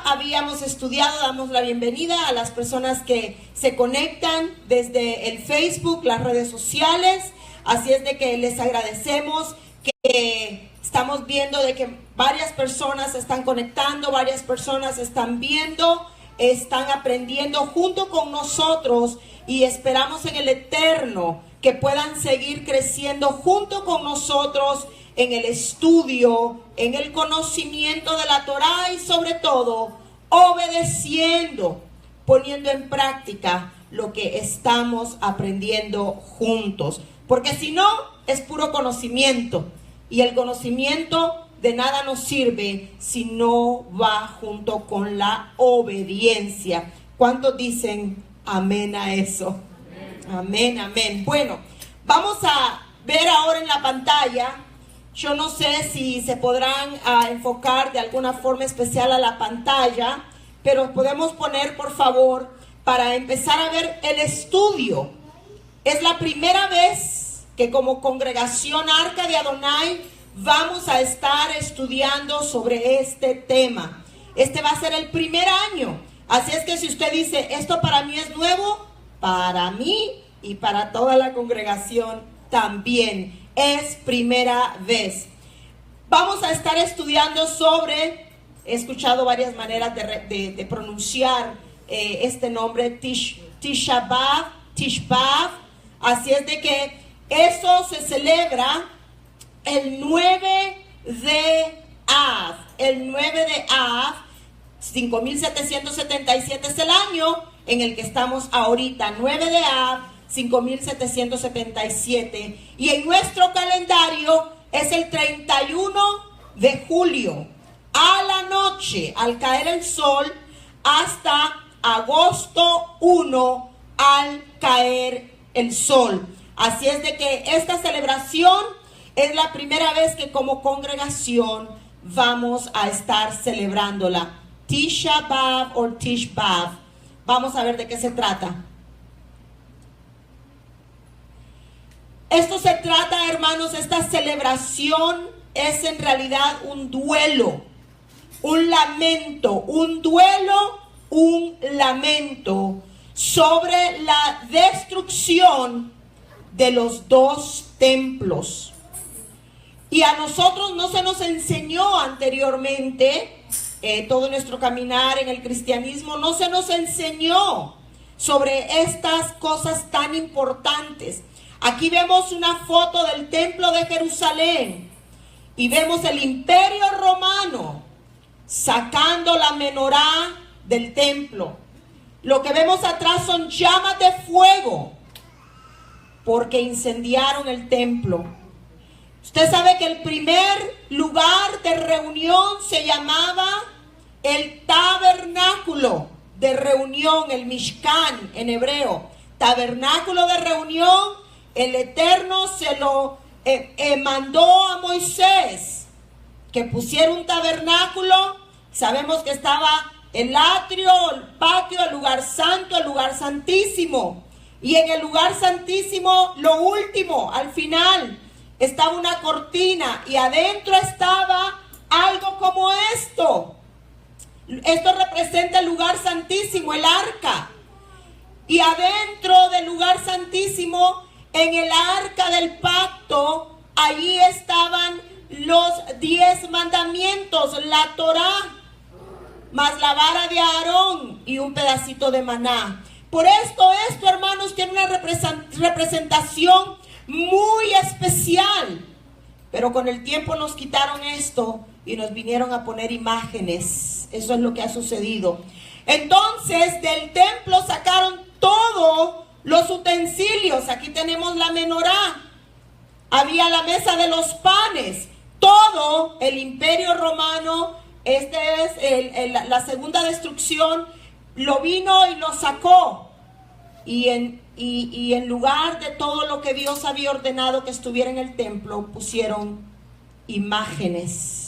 Habíamos estudiado, damos la bienvenida a las personas que se conectan desde el Facebook, las redes sociales, así es de que les agradecemos que estamos viendo de que varias personas se están conectando, varias personas están viendo, están aprendiendo junto con nosotros y esperamos en el Eterno que puedan seguir creciendo junto con nosotros en el estudio, en el conocimiento de la Torá y sobre todo obedeciendo, poniendo en práctica lo que estamos aprendiendo juntos. Porque si no, es puro conocimiento. Y el conocimiento de nada nos sirve si no va junto con la obediencia. ¿Cuántos dicen amén a eso? Amén, amén. Bueno, vamos a ver ahora en la pantalla. Yo no sé si se podrán enfocar de alguna forma especial a la pantalla, pero podemos poner, por favor, para empezar a ver el estudio. Es la primera vez que como congregación Arca de Adonai vamos a estar estudiando sobre este tema. Este va a ser el primer año. Así es que si usted dice, esto para mí es nuevo, para mí y para toda la congregación también es primera vez. Vamos a estar estudiando sobre, he escuchado varias maneras de pronunciar este nombre, Tisha B'Av. Así es de que eso se celebra el 9 de Av. El 9 de Av, 5777 es el año en el que estamos ahorita, 9 de Av, 5777, y en nuestro calendario es el 31 de julio, a la noche, al caer el sol, hasta agosto 1, al caer el sol. Así es de que esta celebración es la primera vez que como congregación vamos a estar celebrándola. Tisha B'Av o Tish B'Av. Vamos a ver de qué se trata. Esto se trata, hermanos, esta celebración es en realidad un duelo, un lamento, un duelo, un lamento sobre la destrucción de los dos templos. Y a nosotros no se nos enseñó anteriormente, todo nuestro caminar en el cristianismo, no se nos enseñó sobre estas cosas tan importantes. Aquí vemos una foto del templo de Jerusalén y vemos el imperio romano sacando la menorá del templo. Lo que vemos atrás son llamas de fuego porque incendiaron el templo. Usted sabe que el primer lugar de reunión se llamaba el tabernáculo de reunión, el Mishkan en hebreo. Tabernáculo de reunión. El Eterno se lo mandó a Moisés que pusiera un tabernáculo. Sabemos que estaba el atrio, el patio, el lugar santo, el lugar santísimo. Y en el lugar santísimo, lo último, al final, estaba una cortina y adentro estaba algo como esto. Esto representa el lugar santísimo, el arca. Y adentro del lugar santísimo, en el arca del pacto, allí estaban los 10 mandamientos, la Torá, más la vara de Aarón y un pedacito de maná. Por esto, hermanos, tiene una representación muy especial. Pero con el tiempo nos quitaron esto y nos vinieron a poner imágenes. Eso es lo que ha sucedido. Entonces, del templo sacaron todo los utensilios. Aquí tenemos la menorá. Había la mesa de los panes, el imperio romano, la segunda destrucción, lo vino y lo sacó. Y en lugar de todo lo que Dios había ordenado que estuviera en el templo, pusieron imágenes.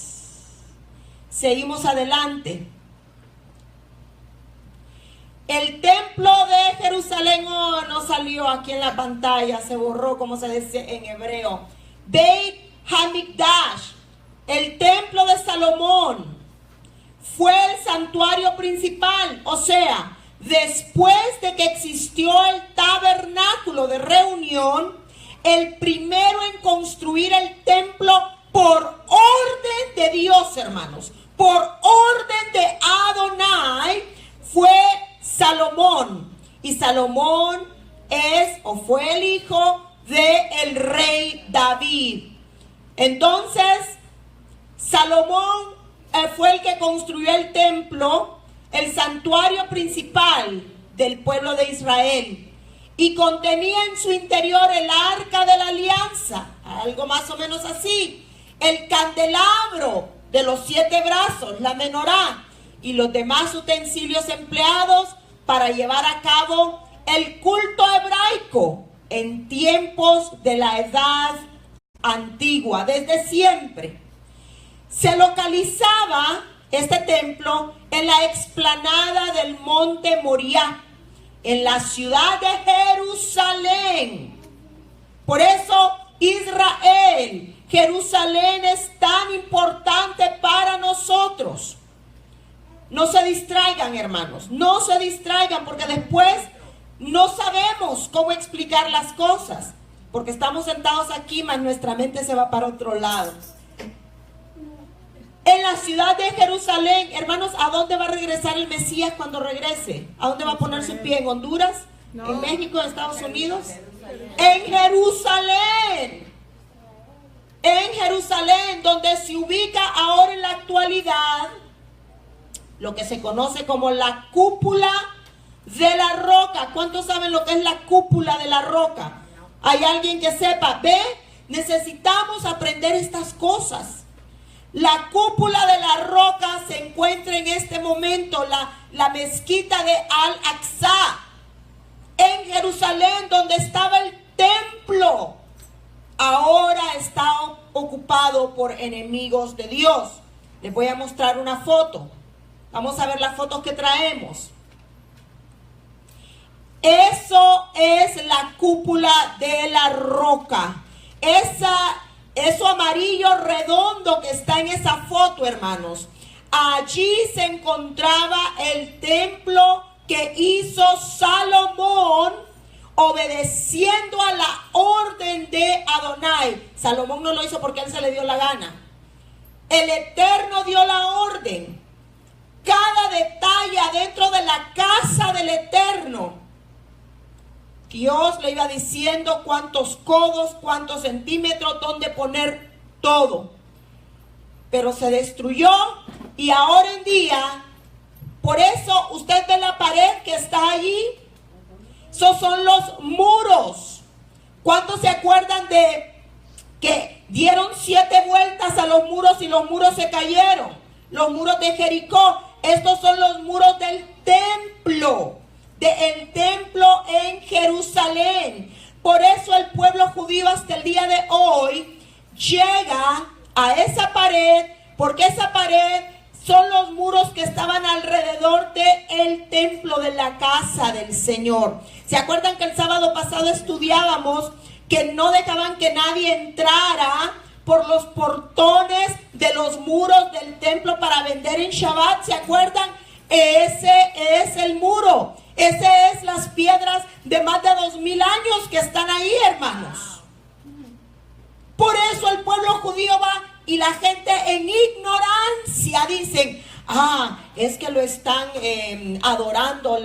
Seguimos adelante. El templo de Jerusalén no salió aquí en la pantalla, se borró como se dice en hebreo. Beit Hamikdash, el templo de Salomón, fue el santuario principal, o sea, después de que existió el tabernáculo de reunión, el primero en construir el templo por orden de Dios, hermanos, por orden de Adonai, fue Salomón. Y Salomón fue el hijo del rey David. Entonces, Salomón fue el que construyó el templo, el santuario principal del pueblo de Israel, y contenía en su interior el arca de la alianza, algo más o menos así, el candelabro de los 7 brazos, la menorá, y los demás utensilios empleados para llevar a cabo el culto hebraico en tiempos de la edad antigua, desde siempre. Se localizaba este templo en la explanada del monte Moriah, en la ciudad de Jerusalén. Por eso Israel, Jerusalén es tan importante para nosotros. No se distraigan, hermanos, no se distraigan, porque después no sabemos cómo explicar las cosas, porque estamos sentados aquí, mas nuestra mente se va para otro lado. En la ciudad de Jerusalén, hermanos, ¿a dónde va a regresar el Mesías cuando regrese? ¿A dónde va a poner su pie? ¿En Honduras? No. ¿En México? ¿En Estados Unidos? En Jerusalén. En Jerusalén, donde se ubica ahora en la actualidad lo que se conoce como la cúpula de la roca. ¿Cuántos saben lo que es la cúpula de la roca? ¿Hay alguien que sepa? ¿Ve? Necesitamos aprender estas cosas. La cúpula de la roca se encuentra en este momento, la mezquita de Al-Aqsa, en Jerusalén, donde estaba el templo. Ahora está ocupado por enemigos de Dios. Les voy a mostrar una foto. Vamos a ver las fotos que traemos. Eso es la cúpula de la roca. Eso amarillo redondo que está en esa foto, hermanos. Allí se encontraba el templo que hizo Salomón, obedeciendo a la orden de Adonai. Salomón no lo hizo porque a él se le dio la gana. El Eterno dio la orden. Cada detalle adentro de la casa del Eterno, Dios le iba diciendo cuántos codos, cuántos centímetros, dónde poner todo. Pero se destruyó y ahora en día, por eso usted ve la pared que está allí. Esos son los muros. ¿Cuántos se acuerdan de que dieron 7 vueltas a los muros y los muros se cayeron? Los muros de Jericó. Estos son los muros del templo. Del templo en Jerusalén. Por eso el pueblo judío hasta el día de hoy llega a esa pared, porque esa pared son los muros que estaban alrededor del templo de la casa del Señor. ¿Se acuerdan que el sábado pasado estudiábamos que no dejaban que nadie entrara por los portones de los muros del templo para vender en Shabbat? ¿Se acuerdan? Ese es el muro. Ese es las piedras de más de 2000 años que están ahí, hermanos. Por eso el pueblo judío va y la gente en ignorancia dicen, es que lo están adorando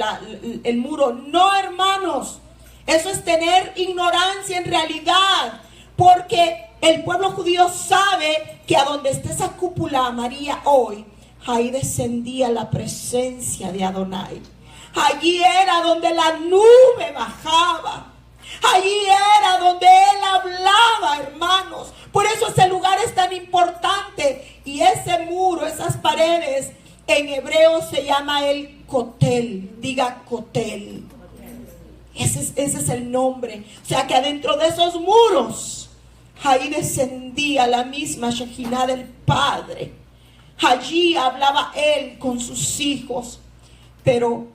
el muro. No, hermanos, eso es tener ignorancia en realidad, porque el pueblo judío sabe que a donde está esa cúpula amarilla hoy, ahí descendía la presencia de Adonai. Allí era donde la nube bajaba. Allí era donde Él hablaba, hermanos. Por eso ese lugar es tan importante. paredes, en hebreo se llama el Kotel. Diga Kotel. Ese es el nombre. O sea que adentro de esos muros, ahí descendía la misma Shekinah del Padre. Allí hablaba Él con sus hijos. Pero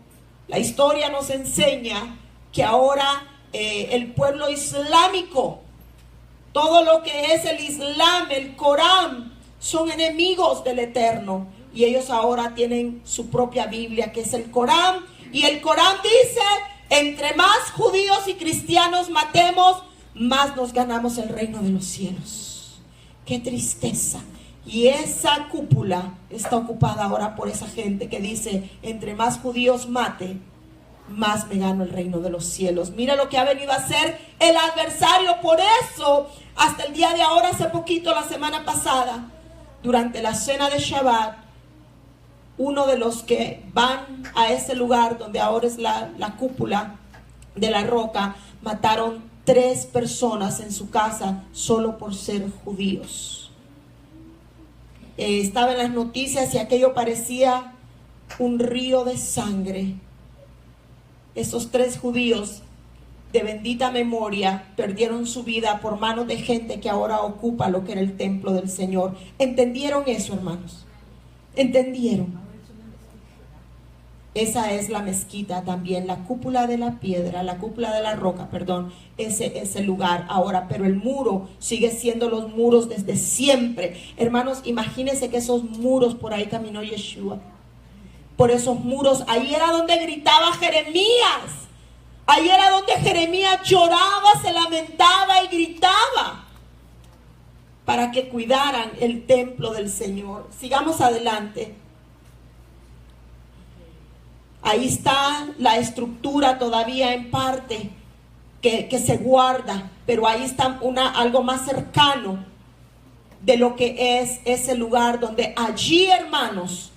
la historia nos enseña que ahora el pueblo islámico, todo lo que es el Islam, el Corán, son enemigos del Eterno. Y ellos ahora tienen su propia Biblia, que es el Corán. Y el Corán dice: entre más judíos y cristianos matemos, más nos ganamos el reino de los cielos. ¡Qué tristeza! Y esa cúpula está ocupada ahora por esa gente que dice: entre más judíos mate, más me gano el reino de los cielos. Mira lo que ha venido a hacer el adversario. Por eso, hasta el día de ahora, hace poquito, la semana pasada, durante la cena de Shabbat, uno de los que van a ese lugar donde ahora es la cúpula de la roca, mataron 3 personas en su casa solo por ser judíos. Estaba en las noticias y aquello parecía un río de sangre. Esos 3 judíos de bendita memoria perdieron su vida por manos de gente que ahora ocupa lo que era el templo del Señor. ¿Entendieron eso, hermanos? ¿Entendieron? Esa es la mezquita también, la cúpula de la piedra, la cúpula de la roca, perdón, ese es el lugar ahora, pero el muro sigue siendo los muros desde siempre. Hermanos, imagínense que esos muros, por ahí caminó Yeshua, por esos muros, ahí era donde gritaba Jeremías, ahí era donde Jeremías lloraba, se lamentaba y gritaba para que cuidaran el templo del Señor. Sigamos adelante. Ahí está la estructura todavía en parte que se guarda, pero ahí está algo más cercano de lo que es ese lugar donde allí, hermanos,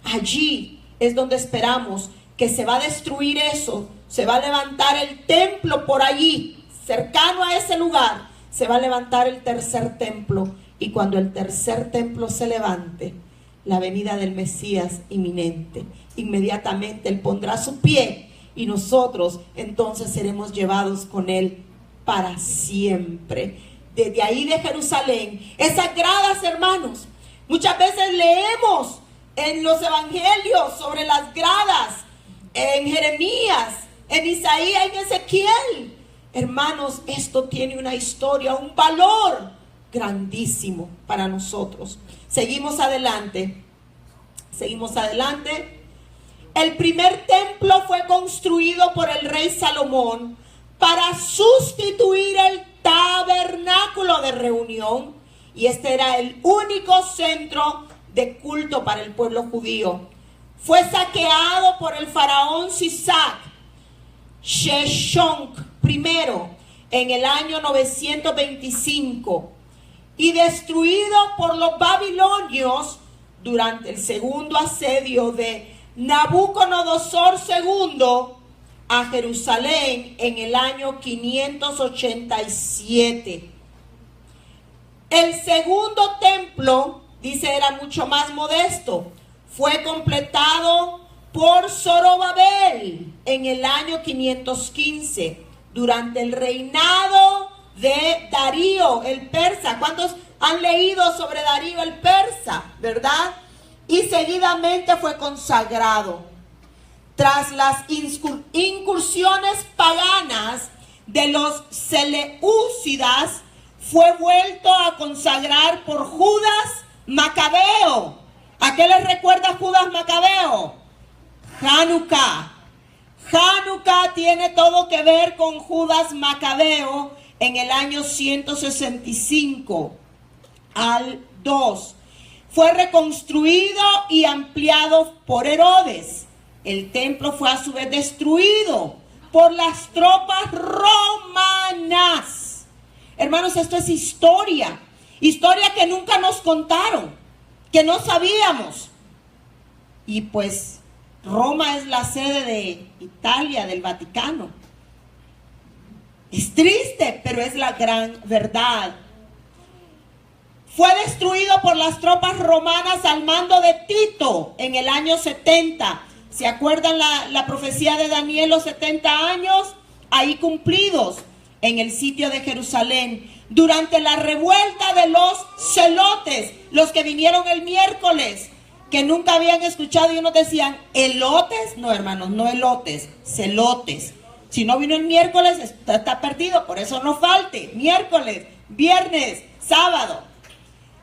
allí es donde esperamos que se va a destruir eso, se va a levantar el templo por allí, cercano a ese lugar, se va a levantar el tercer templo, y cuando el tercer templo se levante, la venida del Mesías inminente, inmediatamente Él pondrá su pie y nosotros entonces seremos llevados con Él para siempre. Desde ahí de Jerusalén, esas gradas, hermanos, muchas veces leemos en los evangelios sobre las gradas, en Jeremías, en Isaías, en Ezequiel. Hermanos, esto tiene una historia, un valor grandísimo para nosotros. Seguimos adelante. Seguimos adelante. El primer templo fue construido por el rey Salomón para sustituir el tabernáculo de reunión. Y este era el único centro de culto para el pueblo judío. Fue saqueado por el faraón Sisac Sheshonq I en el año 925 y destruido por los babilonios durante el segundo asedio de Nabucodonosor II a Jerusalén en el año 587. El segundo templo, dice, era mucho más modesto. Fue completado por Zorobabel en el año 515 durante el reinado de Darío el persa. ¿Cuántos han leído sobre Darío el persa, verdad? Y seguidamente fue consagrado. Tras las incursiones paganas de los seleúcidas, fue vuelto a consagrar por Judas Macabeo. ¿A qué les recuerda Judas Macabeo? Hanukkah. Hanukkah tiene todo que ver con Judas Macabeo en el año 165 al 2. Fue reconstruido y ampliado por Herodes. El templo fue a su vez destruido por las tropas romanas. Hermanos, esto es historia. Historia que nunca nos contaron, que no sabíamos. Y pues Roma es la sede de Italia, del Vaticano. Es triste, pero es la gran verdad. fue destruido por las tropas romanas al mando de Tito en el año 70. ¿Se acuerdan la profecía de Daniel, los 70 años? Ahí cumplidos en el sitio de Jerusalén. Durante la revuelta de los celotes, los que vinieron el miércoles, que nunca habían escuchado y unos decían, ¿elotes? No, hermanos, no elotes, celotes. Si no vino el miércoles, está perdido, por eso no falte. Miércoles, viernes, sábado.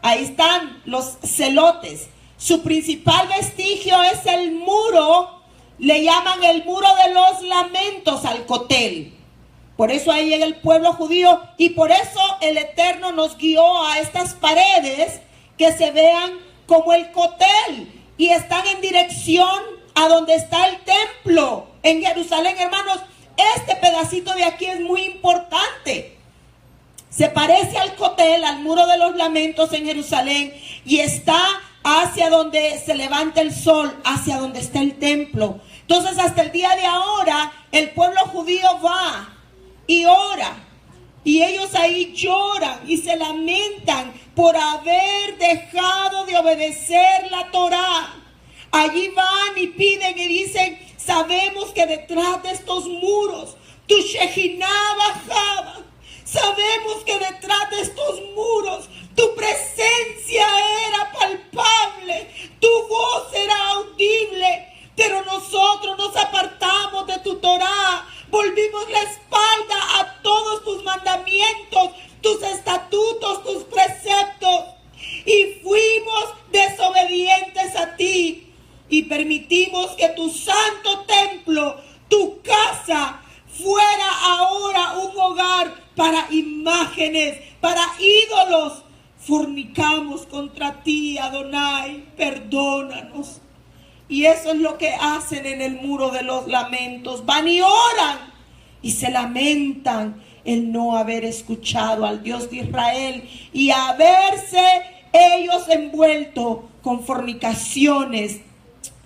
Ahí están los celotes. Su principal vestigio es el muro, le llaman el muro de los lamentos al Kotel. Por eso ahí llega el pueblo judío y por eso el Eterno nos guió a estas paredes que se vean como el Kotel y están en dirección a donde está el templo en Jerusalén. Hermanos, este pedacito de aquí es muy importante. Se parece al Kotel, al muro de los lamentos en Jerusalén, y está hacia donde se levanta el sol, hacia donde está el templo. Entonces, hasta el día de ahora, el pueblo judío va y ora, y ellos ahí lloran y se lamentan por haber dejado de obedecer la Torá. Allí van y piden y dicen, sabemos que detrás de estos muros tu Shekinah bajaba. Sabemos que detrás de estos muros tu presencia era palpable, tu voz era audible, pero nosotros nos apartamos de tu Torá, volvimos la espalda a todos tus mandamientos, tus estatutos, tus preceptos, y fuimos desobedientes a ti, y permitimos que tu santo templo, tu casa, fuera ahora un hogar para imágenes, para ídolos. Fornicamos contra ti, Adonai, perdónanos. Y eso es lo que hacen en el muro de los lamentos. Van y oran y se lamentan el no haber escuchado al Dios de Israel y haberse ellos envuelto con fornicaciones,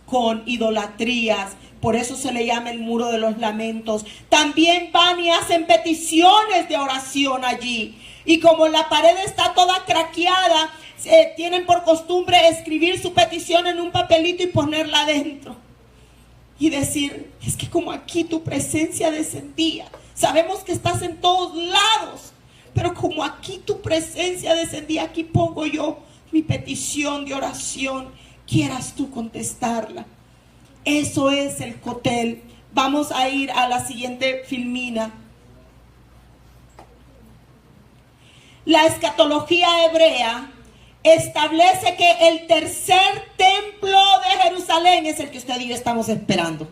con idolatrías. Por eso se le llama el muro de los lamentos. También van y hacen peticiones de oración allí. Y como la pared está toda craqueada, tienen por costumbre escribir su petición en un papelito y ponerla adentro. Y decir, es que como aquí tu presencia descendía. Sabemos que estás en todos lados, pero como aquí tu presencia descendía, aquí pongo yo mi petición de oración. Quieras tú contestarla. Eso es el Kotel. Vamos a ir a la siguiente filmina. La escatología hebrea establece que el tercer templo de Jerusalén es el que usted y yo estamos esperando.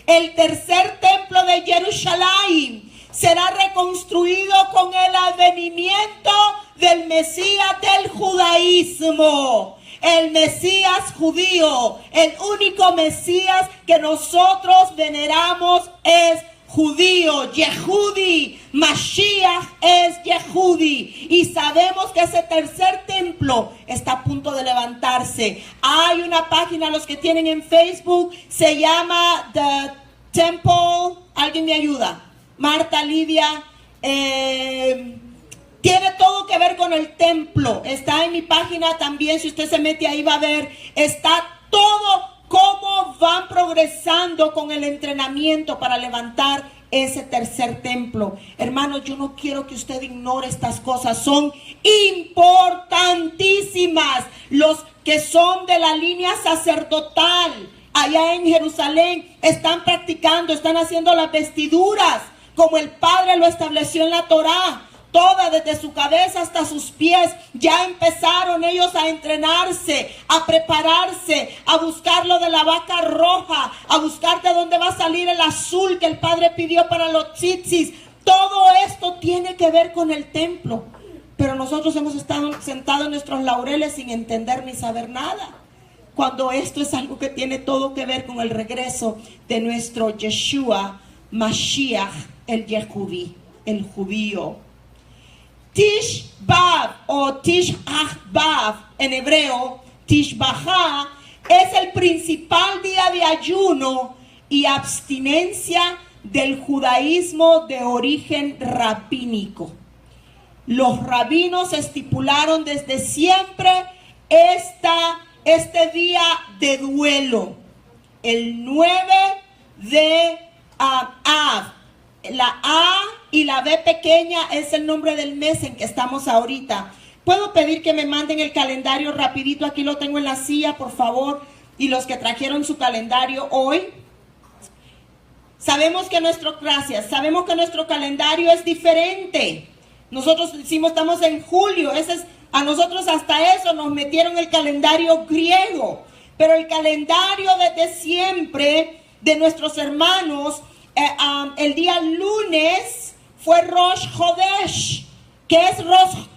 El tercer templo de Jerusalén será reconstruido con el advenimiento del Mesías del judaísmo. El Mesías judío, el único Mesías que nosotros veneramos es judío, Yehudi, Mashiach es Yehudi. Y sabemos que ese tercer templo está a punto de levantarse. Hay una página, los que tienen en Facebook, se llama The Temple, alguien me ayuda, Marta, Lidia, tiene todo que ver con el templo. Está en mi página también, si usted se mete ahí va a ver, está todo cómo van progresando con el entrenamiento para levantar ese tercer templo. Hermanos, yo no quiero que usted ignore estas cosas, son importantísimas. Los que son de la línea sacerdotal allá en Jerusalén están practicando, están haciendo las vestiduras como el Padre lo estableció en la Torá. Toda, desde su cabeza hasta sus pies, ya empezaron ellos a entrenarse, a prepararse, a buscar lo de la vaca roja, a buscar de dónde va a salir el azul que el Padre pidió para los tzitzis. Todo esto tiene que ver con el templo, pero nosotros hemos estado sentados en nuestros laureles sin entender ni saber nada, cuando esto es algo que tiene todo que ver con el regreso de nuestro Yeshua Mashiach, el Yehudí, el judío. Tish B'Av o Tish B'Av en hebreo, Tish B'Av, es el principal día de ayuno y abstinencia del judaísmo de origen rabínico. Los rabinos estipularon desde siempre este día de duelo, el 9 de Av. La A y la B pequeña es el nombre del mes en que estamos ahorita. ¿Puedo pedir que me manden el calendario rapidito? Aquí lo tengo en la silla, por favor. Y los que trajeron su calendario hoy. Sabemos que nuestro calendario es diferente. Nosotros decimos, estamos en julio. A nosotros hasta eso nos metieron el calendario griego. Pero el calendario desde siempre de nuestros hermanos, el día lunes fue Rosh Chodesh. ¿Qué es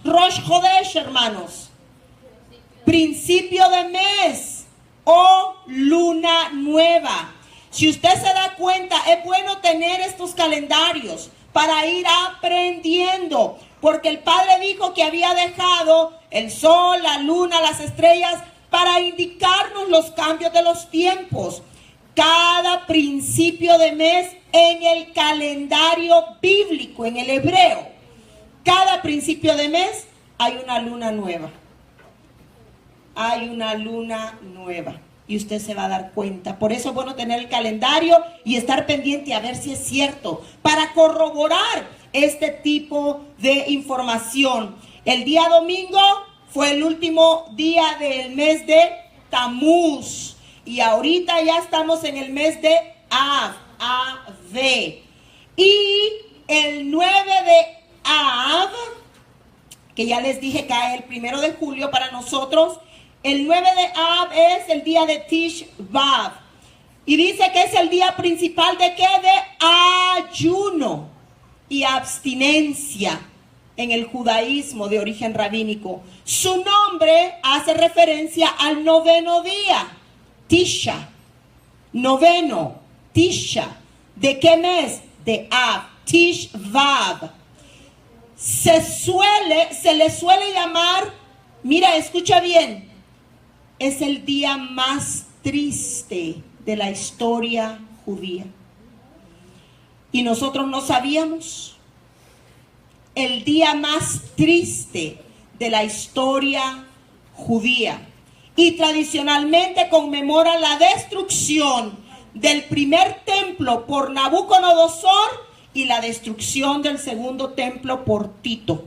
Rosh Chodesh, hermanos? Principio de mes o luna nueva. Si usted se da cuenta, es bueno tener estos calendarios para ir aprendiendo, porque el Padre dijo que había dejado el sol, la luna, las estrellas para indicarnos los cambios de los tiempos. Cada principio de mes en el calendario bíblico, en el hebreo, cada principio de mes hay una luna nueva. Hay una luna nueva. Y usted se va a dar cuenta. Por eso es bueno tener el calendario y estar pendiente a ver si es cierto, para corroborar este tipo de información. El día domingo fue el último día del mes de Tamuz. Y ahorita ya estamos en el mes de Av. Y el 9 de Av, que ya les dije que es el 1 de julio para nosotros. El 9 de Av es el día de Tish B'Av. Y dice que es el día principal de ¿qué? De ayuno y abstinencia en el judaísmo de origen rabínico. Su nombre hace referencia al noveno día, Tisha. Noveno, Tisha. ¿De qué mes? De Av, Tish B'Av. Se le suele llamar, mira, escucha bien, es el día más triste de la historia judía. Y nosotros no sabíamos. El día más triste de la historia judía. Y tradicionalmente conmemora la destrucción del primer templo por Nabucodonosor y la destrucción del segundo templo por Tito.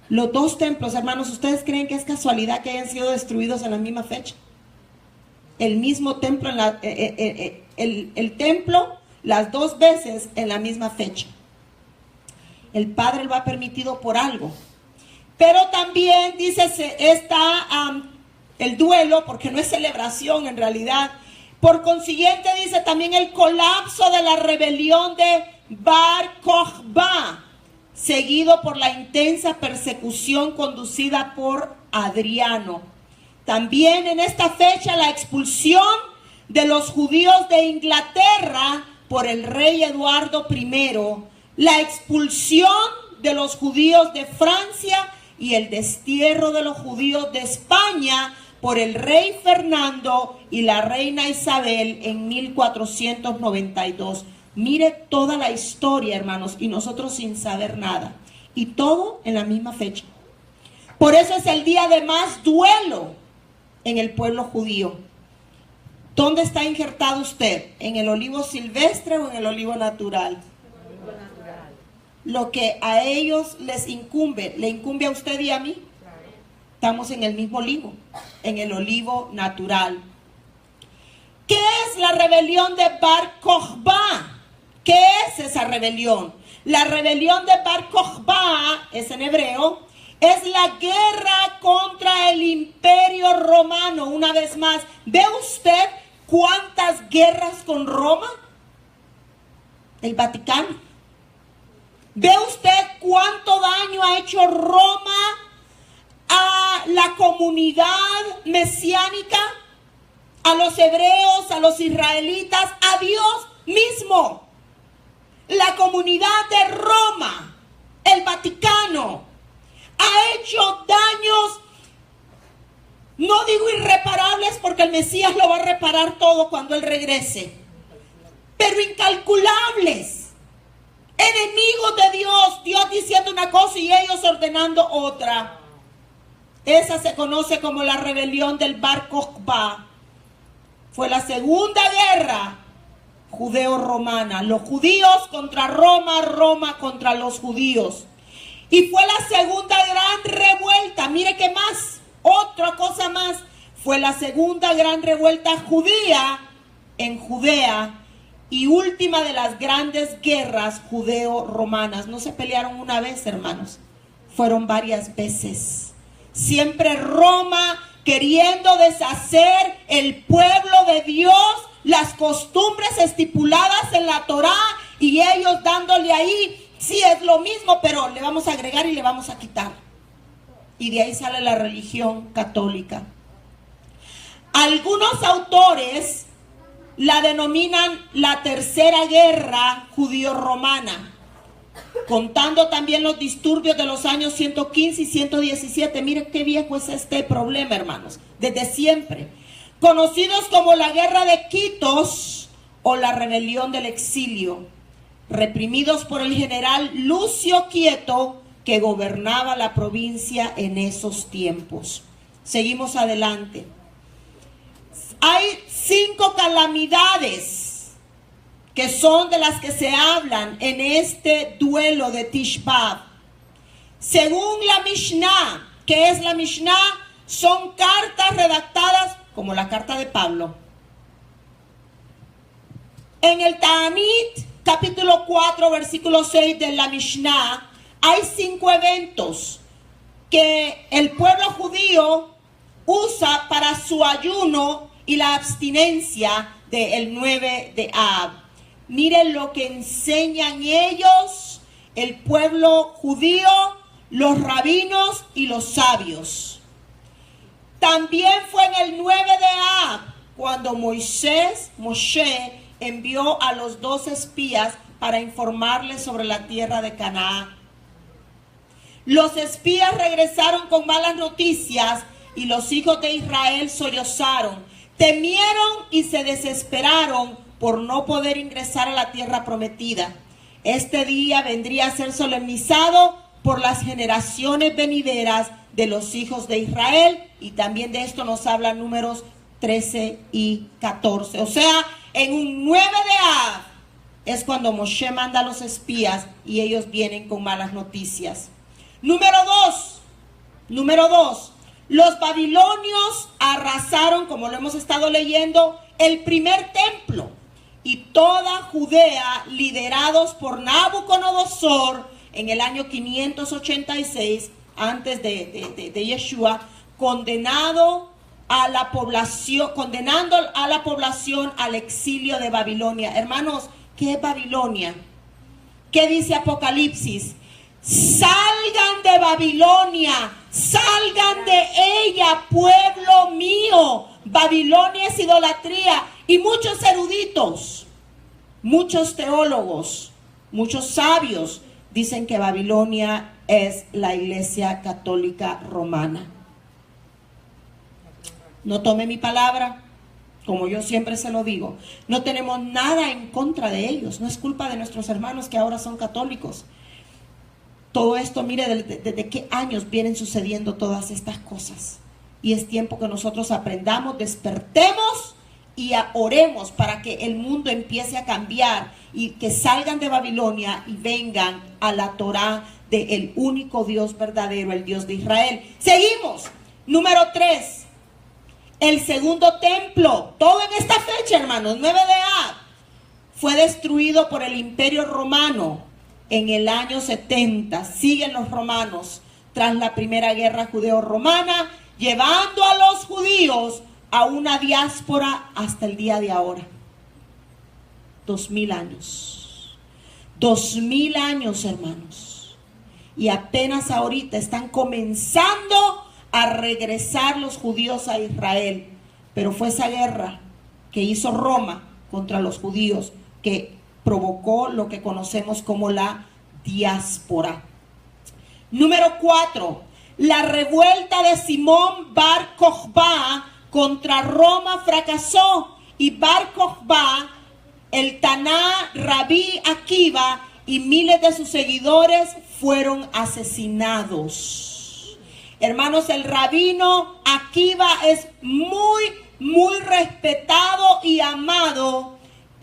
Los dos templos, hermanos, ¿ustedes creen que es casualidad que hayan sido destruidos en la misma fecha? El mismo templo, el templo, las dos veces en la misma fecha. El Padre lo ha permitido por algo. Pero también dice, está el duelo, porque no es celebración en realidad. Por consiguiente, dice también el colapso de la rebelión de Bar Kokhba, seguido por la intensa persecución conducida por Adriano. También en esta fecha la expulsión de los judíos de Inglaterra por el rey Eduardo I, la expulsión de los judíos de Francia y el destierro de los judíos de España por el rey Fernando y la reina Isabel en 1492. Mire toda la historia, hermanos, y nosotros sin saber nada. Y todo en la misma fecha. Por eso es el día de más duelo en el pueblo judío. ¿Dónde está injertado usted? ¿En el olivo silvestre o en el olivo natural? Lo que a ellos les incumbe, ¿le incumbe a usted y a mí? Estamos en el mismo olivo, en el olivo natural. ¿Qué es la rebelión de Bar Kokhba? ¿Qué es esa rebelión? La rebelión de Bar Kokhba, es en hebreo, es la guerra contra el imperio romano. Una vez más, ¿ve usted cuántas guerras con Roma? El Vaticano. ¿Ve usted cuánto daño ha hecho Roma a la comunidad mesiánica, a los hebreos, a los israelitas, a Dios mismo? La comunidad de Roma, el Vaticano, ha hecho daños, no digo irreparables porque el Mesías lo va a reparar todo cuando Él regrese, pero incalculables. enemigos de Dios, Dios diciendo una cosa y ellos ordenando otra. Esa se conoce como la rebelión del Bar Kokhba. Fue la segunda guerra judeo-romana. Los judíos contra Roma, Roma contra los judíos. Y fue la segunda gran revuelta. Mire qué más, otra cosa más. Fue la segunda gran revuelta judía en Judea y última de las grandes guerras judeo-romanas. No se pelearon una vez, hermanos. Fueron varias veces. Siempre Roma queriendo deshacer el pueblo de Dios, las costumbres estipuladas en la Torá, y ellos dándole ahí, sí es lo mismo, pero le vamos a agregar y le vamos a quitar. Y de ahí sale la religión católica. Algunos autores la denominan la tercera guerra judío-romana, contando también los disturbios de los años 115 y 117. Miren qué viejo es este problema, hermanos, desde siempre. Conocidos como la guerra de Quitos o la rebelión del exilio, reprimidos por el general Lucio Quieto, que gobernaba la provincia en esos tiempos. Seguimos adelante. Hay 5 calamidades que son de las que se hablan en este duelo de Tish B'Av. Según la Mishnah, ¿qué es la Mishnah? Son cartas redactadas como la carta de Pablo. En el Ta'anit, capítulo 4, versículo 6 de la Mishnah, hay 5 eventos que el pueblo judío usa para su ayuno y la abstinencia del 9 de Ab. Miren lo que enseñan ellos, el pueblo judío, los rabinos y los sabios. También fue en el 9 de Ab cuando Moshe envió a los 2 espías para informarles sobre la tierra de Canaán. Los espías regresaron con malas noticias y los hijos de Israel sollozaron, temieron y se desesperaron por no poder ingresar a la tierra prometida. Este día vendría a ser solemnizado por las generaciones venideras de los hijos de Israel, y también de esto nos habla Números 13 y 14. O sea, en un 9 de Av es cuando Moshe manda a los espías y ellos vienen con malas noticias. Número 2. Los babilonios arrasaron, como lo hemos estado leyendo, el primer templo, y toda Judea, liderados por Nabucodonosor en el año 586 antes de Yeshua, condenando a la población al exilio de Babilonia. Hermanos, ¿qué es Babilonia? ¿Qué dice Apocalipsis? Salgan de Babilonia, salgan de ella, pueblo mío. Babilonia es idolatría. Y muchos eruditos, muchos teólogos, muchos sabios dicen que Babilonia es la Iglesia Católica Romana. No tome mi palabra, como yo siempre se lo digo. No tenemos nada en contra de ellos. No es culpa de nuestros hermanos que ahora son católicos. Todo esto, mire, desde qué años vienen sucediendo todas estas cosas. Y es tiempo que nosotros aprendamos, despertemos y oremos para que el mundo empiece a cambiar y que salgan de Babilonia y vengan a la Torá del único Dios verdadero, el Dios de Israel. Seguimos. Número 3. El segundo templo. Todo en esta fecha, hermanos, 9 de Av, fue destruido por el Imperio Romano en el año 70. Siguen los romanos tras la primera guerra judeo-romana, llevando a los judíos a una diáspora hasta el día de ahora. 2000 años. 2000 años, hermanos. Y apenas ahorita están comenzando a regresar los judíos a Israel. Pero fue esa guerra que hizo Roma contra los judíos que provocó lo que conocemos como la diáspora. Número 4. La revuelta de Simón Bar Kokhba contra Roma fracasó, y Bar Kokhba, el Taná Rabí Akiva y miles de sus seguidores fueron asesinados. Hermanos, el rabino Akiva es muy respetado y amado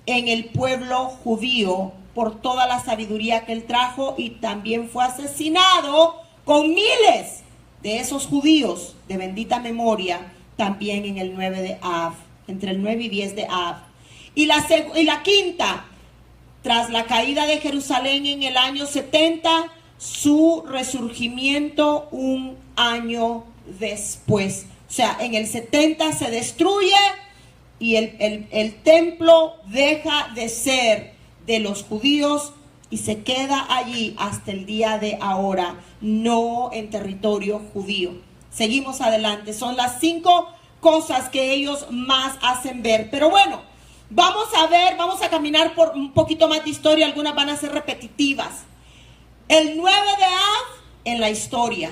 en el pueblo judío por toda la sabiduría que él trajo, y también fue asesinado con miles de esos judíos de bendita memoria también en el 9 de Av, entre el 9 y 10 de Av. Y la quinta, tras la caída de Jerusalén en el año 70, su resurgimiento un año después. O sea, en el 70 se destruye y el templo deja de ser de los judíos y se queda allí hasta el día de ahora, no en territorio judío. Seguimos adelante. Son las 5 cosas que ellos más hacen ver. Pero bueno, vamos a caminar por un poquito más de historia. Algunas van a ser repetitivas. El 9 de Av en la historia.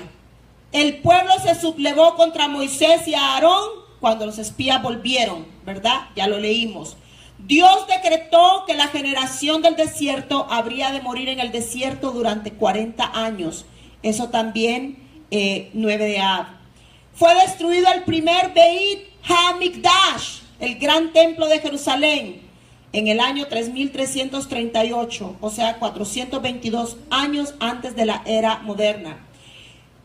El pueblo se sublevó contra Moisés y a Aarón cuando los espías volvieron, ¿verdad? Ya lo leímos. Dios decretó que la generación del desierto habría de morir en el desierto durante 40 años. Eso también 9 de Av. Fue destruido el primer Beit HaMikdash, el gran templo de Jerusalén, en el año 3338, o sea, 422 años antes de la era moderna.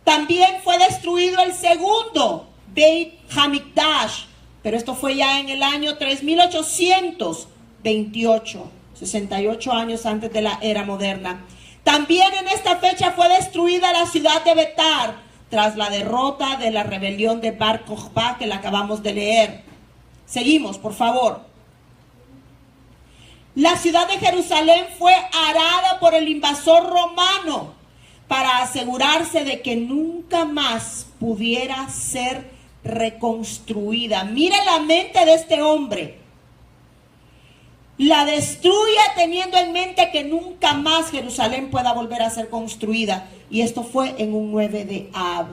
También fue destruido el segundo Beit HaMikdash, pero esto fue ya en el año 3828, 68 años antes de la era moderna. También en esta fecha fue destruida la ciudad de Betar, tras la derrota de la rebelión de Bar Kokhba que la acabamos de leer. Seguimos, por favor. La ciudad de Jerusalén fue arada por el invasor romano para asegurarse de que nunca más pudiera ser reconstruida. Mire la mente de este hombre. La destruye teniendo en mente que nunca más Jerusalén pueda volver a ser construida. Y esto fue en un 9 de Av.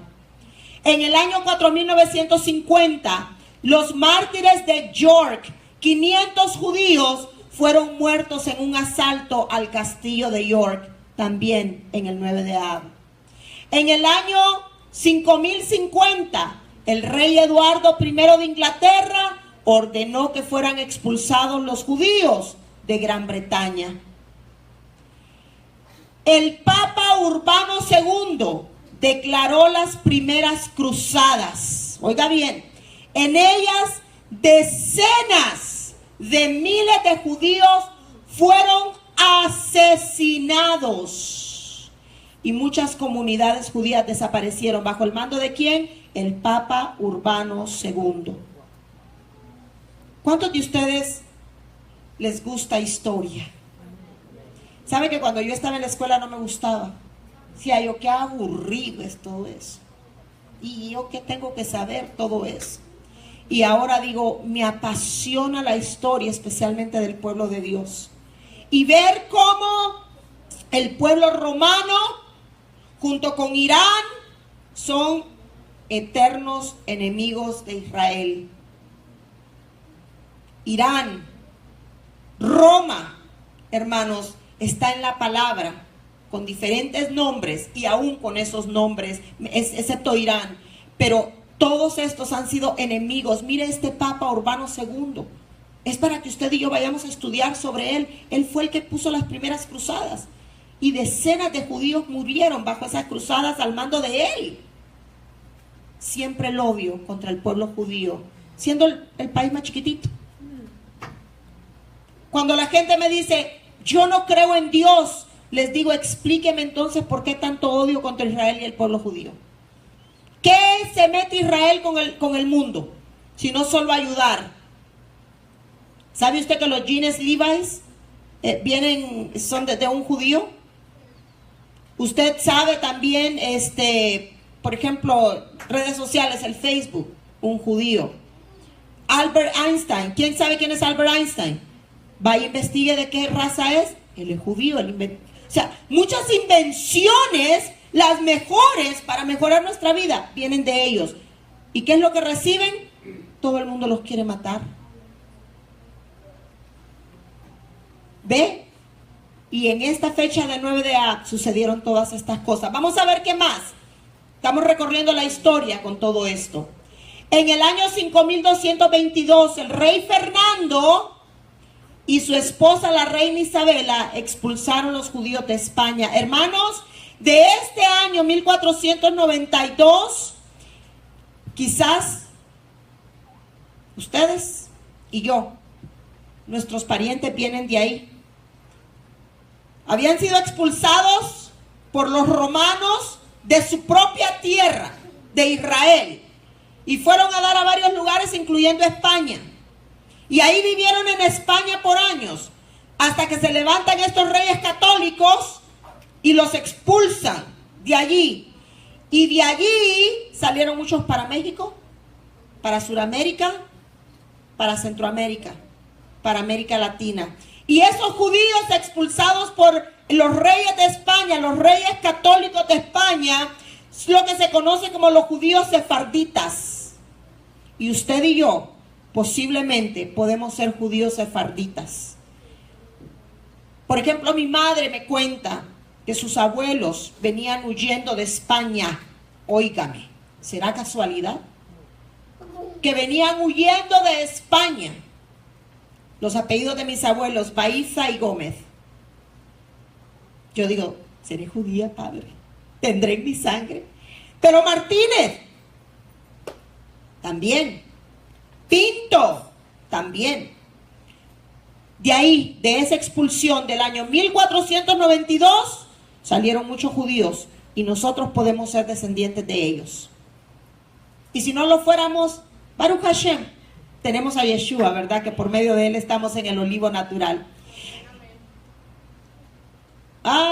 En el año 4950, los mártires de York, 500 judíos, fueron muertos en un asalto al castillo de York, también en el 9 de Av. En el año 5050, el rey Eduardo I de Inglaterra ordenó que fueran expulsados los judíos de Gran Bretaña. El Papa Urbano II declaró las primeras cruzadas. Oiga bien, en ellas decenas de miles de judíos fueron asesinados y muchas comunidades judías desaparecieron. ¿Bajo el mando de quién? El Papa Urbano II. ¿Cuántos de ustedes les gusta historia? ¿Sabe que cuando yo estaba en la escuela no me gustaba? Decía yo, qué aburrido es todo eso. Y yo qué tengo que saber todo eso. Y ahora digo, me apasiona la historia, especialmente del pueblo de Dios. Y ver cómo el pueblo romano, junto con Irán, son eternos enemigos de Israel. Irán, Roma, hermanos, está en la palabra, con diferentes nombres y aún con esos nombres, excepto Irán. Pero todos estos han sido enemigos. Mire este Papa Urbano II. Es para que usted y yo vayamos a estudiar sobre él. Él fue el que puso las primeras cruzadas. Y decenas de judíos murieron bajo esas cruzadas al mando de él. Siempre el odio contra el pueblo judío, siendo el país más chiquitito. Cuando la gente me dice, yo no creo en Dios, les digo, explíqueme entonces por qué tanto odio contra Israel y el pueblo judío. ¿Qué se mete Israel con el mundo? Si no solo ayudar. ¿Sabe usted que los jeans Levi's son de un judío? Usted sabe también, por ejemplo, redes sociales, el Facebook, un judío. Albert Einstein, ¿quién sabe quién es Albert Einstein? Vaya, investigue de qué raza es. Él es judío. O sea, muchas invenciones, las mejores para mejorar nuestra vida, vienen de ellos. ¿Y qué es lo que reciben? Todo el mundo los quiere matar. ¿Ve? Y en esta fecha de 9 de Av sucedieron todas estas cosas. Vamos a ver qué más. Estamos recorriendo la historia con todo esto. En el año 5222, el rey Fernando y su esposa, la reina Isabela, expulsaron a los judíos de España. Hermanos, de este año 1492, quizás ustedes y yo, nuestros parientes vienen de ahí. Habían sido expulsados por los romanos de su propia tierra, de Israel, y fueron a dar a varios lugares, incluyendo España. Y ahí vivieron en España por años, hasta que se levantan estos reyes católicos y los expulsan de allí. Y de allí salieron muchos para México, para Sudamérica, para Centroamérica, para América Latina. Y esos judíos expulsados por los reyes de España, los reyes católicos de España, es lo que se conoce como los judíos sefarditas. Y usted y yo posiblemente podemos ser judíos sefarditas. Por ejemplo, mi madre me cuenta que sus abuelos venían huyendo de España. Óigame, ¿será casualidad? Que venían huyendo de España. Los apellidos de mis abuelos, Baiza y Gómez. Yo digo, seré judía, padre. Tendré en mi sangre. Pero Martínez, también. Pinto, también. De ahí, de esa expulsión del año 1492, salieron muchos judíos. Y nosotros podemos ser descendientes de ellos. Y si no lo fuéramos, Baruch Hashem, tenemos a Yeshua, ¿verdad? Que por medio de él estamos en el olivo natural.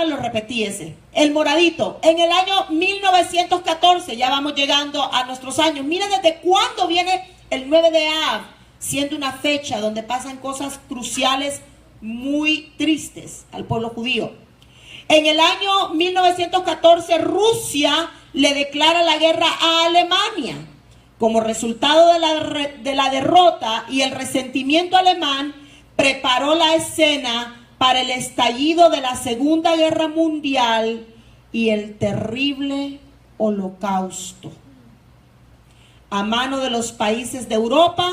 Lo repetí ese. El moradito. En el año 1914, ya vamos llegando a nuestros años. Miren desde cuándo viene el 9 de Av, siendo una fecha donde pasan cosas cruciales muy tristes al pueblo judío. En el año 1914, Rusia le declara la guerra a Alemania. Como resultado de la derrota y el resentimiento alemán, preparó la escena para el estallido de la Segunda Guerra Mundial y el terrible Holocausto, a mano de los países de Europa,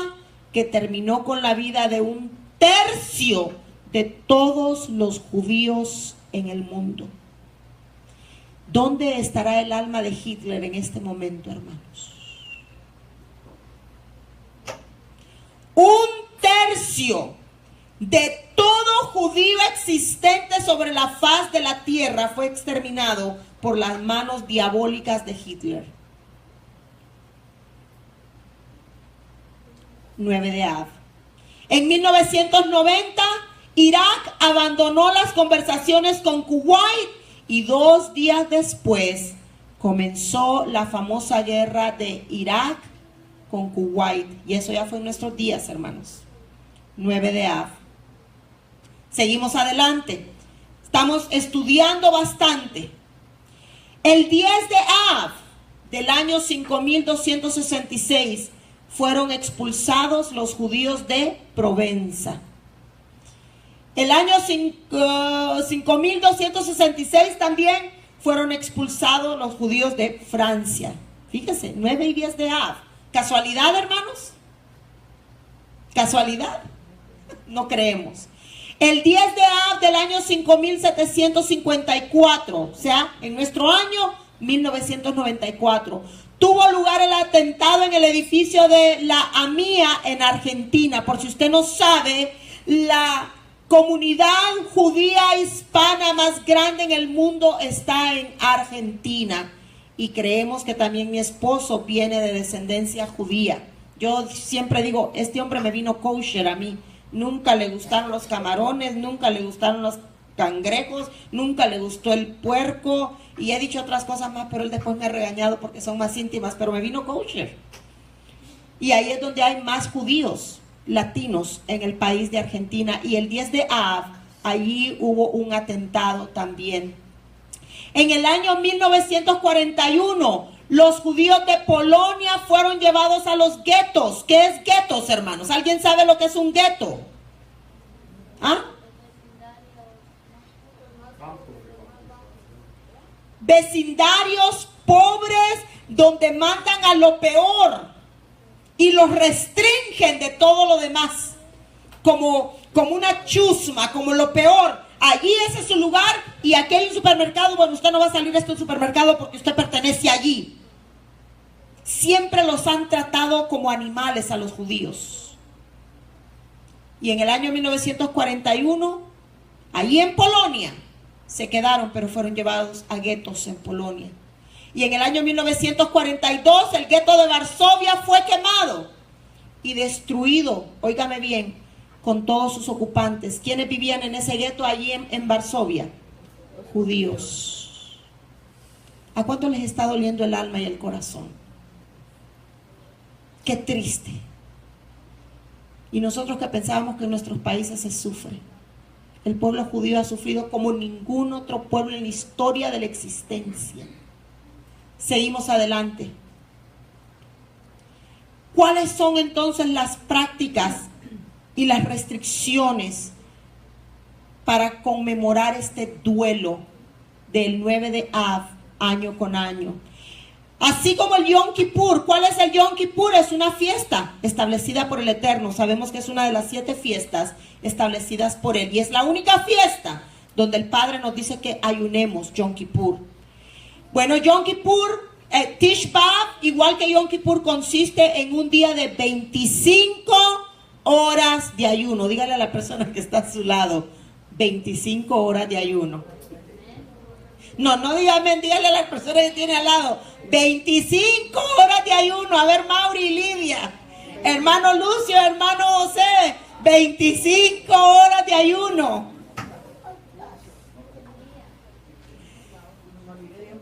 que terminó con la vida de 1/3 de todos los judíos en el mundo. ¿Dónde estará el alma de Hitler en este momento, hermanos? 1/3 de todo judío existente sobre la faz de la tierra fue exterminado por las manos diabólicas de Hitler. 9 de Av. En 1990, Irak abandonó las conversaciones con Kuwait y 2 días después comenzó la famosa guerra de Irak con Kuwait. Y eso ya fue en nuestros días, hermanos. 9 de Av. Seguimos adelante. Estamos estudiando bastante. El 10 de Av del año 5266 fueron expulsados los judíos de Provenza. El año 5266 también fueron expulsados los judíos de Francia. Fíjense, 9 y 10 de Av. ¿Casualidad, hermanos? ¿Casualidad? No creemos. El 10 de Av del año 5754, o sea, en nuestro año 1994, tuvo lugar el atentado en el edificio de la AMIA en Argentina. Por si usted no sabe, la comunidad judía hispana más grande en el mundo está en Argentina. Y creemos que también mi esposo viene de descendencia judía. Yo siempre digo, este hombre me vino kosher a mí. Nunca le gustaron los camarones, nunca le gustaron los cangrejos, nunca le gustó el puerco. Y he dicho otras cosas más, pero él después me ha regañado porque son más íntimas. Pero me vino kosher. Y ahí es donde hay más judíos latinos en el país de Argentina. Y el 10 de Av, allí hubo un atentado también. En el año 1941, los judíos de Polonia fueron llevados a los guetos. ¿Qué es guetos, hermanos? ¿Alguien sabe lo que es un gueto? ¿Ah? vecindarios pobres donde mandan a lo peor y los restringen de todo lo demás, como una chusma, como lo peor. Allí ese es su lugar, y aquí hay un supermercado. Bueno, usted no va a salir de este supermercado porque usted pertenece allí. Siempre los han tratado como animales a los judíos. Y en el año 1941, allí en Polonia, se quedaron, pero fueron llevados a guetos en Polonia. Y en el año 1942, el gueto de Varsovia fue quemado y destruido, óigame bien, con todos sus ocupantes. ¿Quiénes vivían en ese gueto allí en Varsovia? Judíos. ¿A cuánto les está doliendo el alma y el corazón? Qué triste. Y nosotros que pensábamos que en nuestros países se sufre. El pueblo judío ha sufrido como ningún otro pueblo en la historia de la existencia. Seguimos adelante. ¿Cuáles son entonces las prácticas y las restricciones para conmemorar este duelo del 9 de Av, año con año? Así como el Yom Kippur. ¿Cuál es el Yom Kippur? Es una fiesta establecida por el Eterno. Sabemos que es una de las 7 fiestas establecidas por Él. Y es la única fiesta donde el Padre nos dice que ayunemos, Yom Kippur. Bueno, Yom Kippur, Tish B'Av, igual que Yom Kippur, consiste en un día de 25 horas de ayuno. Dígale a la persona que está a su lado, 25 horas de ayuno. No dígame, dígale a la persona que tiene al lado, 25 horas de ayuno. A ver, Mauri y Lidia, hermano Lucio, hermano José, 25 horas de ayuno.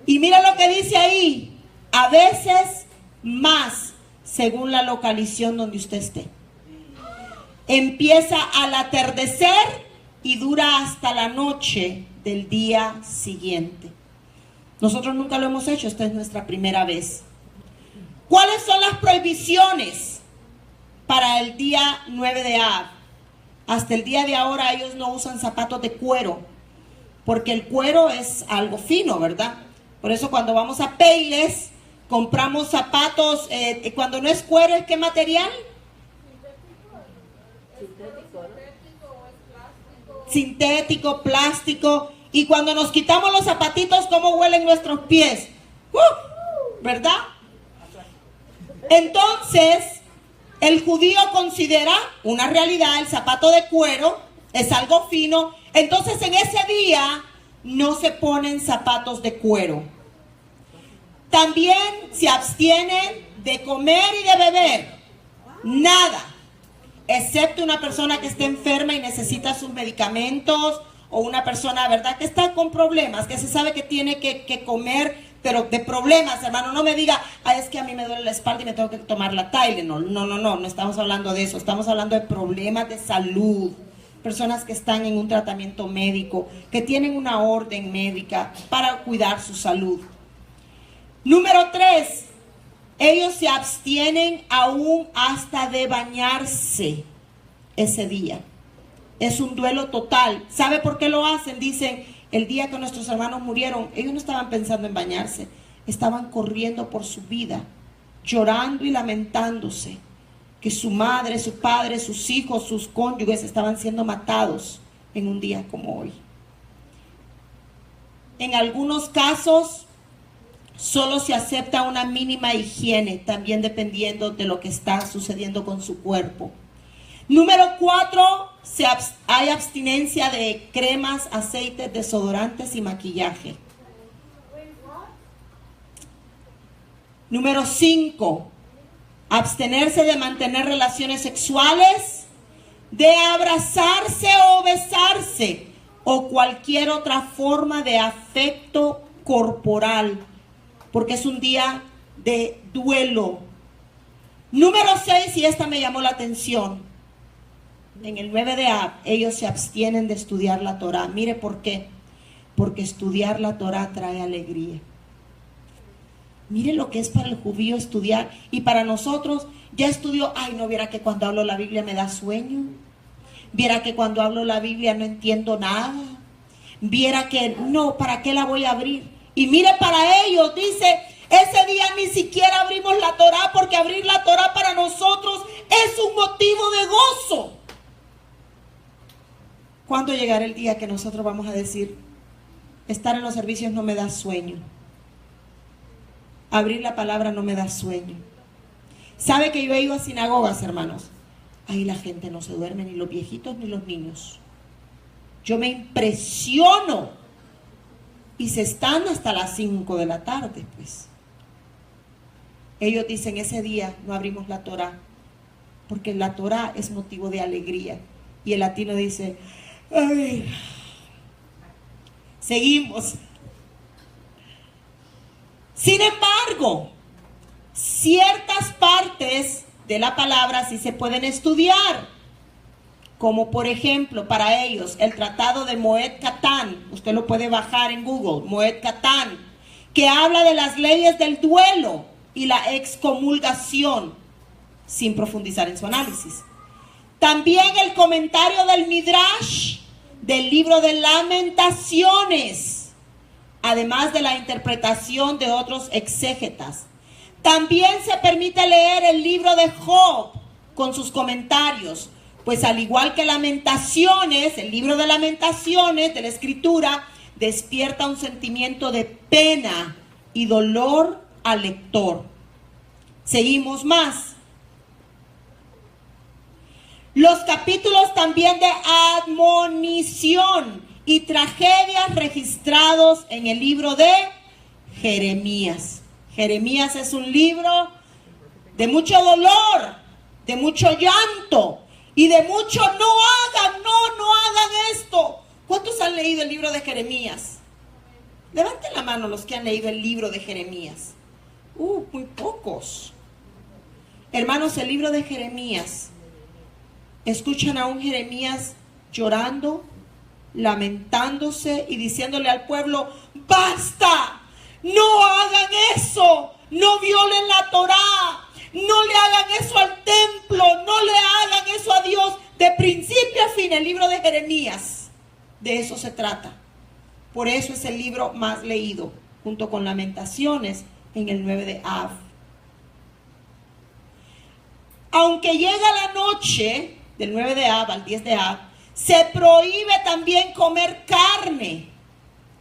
Y mira lo que dice ahí, a veces más, según la localización donde usted esté. Empieza al atardecer y dura hasta la noche del día siguiente. Nosotros nunca lo hemos hecho, esta es nuestra primera vez. ¿Cuáles son las prohibiciones para el día 9 de Av? Hasta el día de ahora ellos no usan zapatos de cuero, porque el cuero es algo fino, ¿verdad? Por eso cuando vamos a Payless, compramos zapatos, cuando no es cuero, ¿es qué material? Sintético, plástico. Y cuando nos quitamos los zapatitos, ¿cómo huelen nuestros pies? ¿Verdad? Entonces, el judío considera una realidad, el zapato de cuero es algo fino. Entonces, en ese día no se ponen zapatos de cuero. También se abstienen de comer y de beber. Nada. Excepto una persona que esté enferma y necesita sus medicamentos, o una persona, ¿verdad?, que está con problemas, que se sabe que tiene que comer, pero de problemas, hermano. No me diga, es que a mí me duele la espalda y me tengo que tomar la Tylenol. No estamos hablando de eso. Estamos hablando de problemas de salud. Personas que están en un tratamiento médico, que tienen una orden médica para cuidar su salud. Número 3, ellos se abstienen aún hasta de bañarse ese día. Es un duelo total. ¿Sabe por qué lo hacen? Dicen, el día que nuestros hermanos murieron, ellos no estaban pensando en bañarse, estaban corriendo por su vida, llorando y lamentándose, que su madre, su padre, sus hijos, sus cónyuges estaban siendo matados en un día como hoy. En algunos casos, solo se acepta una mínima higiene, también dependiendo de lo que está sucediendo con su cuerpo. Número 4, hay abstinencia de cremas, aceites, desodorantes y maquillaje. Número 5, abstenerse de mantener relaciones sexuales, de abrazarse o besarse, o cualquier otra forma de afecto corporal, porque es un día de duelo. Número 6, y esta me llamó la atención. En el 9 de Av, ellos se abstienen de estudiar la Torah. Mire por qué. Porque estudiar la Torah trae alegría. Mire lo que es para el judío estudiar. Y para nosotros, ya estudió. No, viera que cuando hablo la Biblia me da sueño. Viera que cuando hablo la Biblia no entiendo nada. Viera que no, ¿para qué la voy a abrir? Y mire, para ellos, dice, ese día ni siquiera abrimos la Torá, porque abrir la Torá para nosotros es un motivo de gozo. ¿Cuándo llegará el día que nosotros vamos a decir, estar en los servicios no me da sueño? Abrir la palabra no me da sueño. ¿Sabe que yo he ido a sinagogas, hermanos? Ahí la gente no se duerme, ni los viejitos ni los niños. Yo me impresiono. Y se están hasta las 5 de la tarde, pues. Ellos dicen, ese día no abrimos la Torá, porque la Torá es motivo de alegría. Y el latino dice, ay, seguimos. Sin embargo, ciertas partes de la palabra sí se pueden estudiar, como por ejemplo para ellos el tratado de Moed Katan, usted lo puede bajar en Google, Moed Katan, que habla de las leyes del duelo y la excomulgación, sin profundizar en su análisis. También el comentario del Midrash, del libro de Lamentaciones, además de la interpretación de otros exégetas. También se permite leer el libro de Job con sus comentarios, pues al igual que Lamentaciones, el libro de Lamentaciones de la Escritura despierta un sentimiento de pena y dolor al lector. Seguimos más. Los capítulos también de admonición y tragedias registrados en el libro de Jeremías. Jeremías es un libro de mucho dolor, de mucho llanto y de mucho no hagan esto. ¿Cuántos han leído el libro de Jeremías? Levanten la mano los que han leído el libro de Jeremías. Muy pocos. Hermanos, el libro de Jeremías, escuchan a un Jeremías llorando, lamentándose y diciéndole al pueblo, ¡basta! No hagan eso, no violen la Torá, no le hagan eso al templo, no le hagan eso a Dios. De principio a fin, el libro de Jeremías, de eso se trata. Por eso es el libro más leído, junto con Lamentaciones, en el 9 de Av. Aunque llega la noche, del 9 de Av al 10 de Av, se prohíbe también comer carne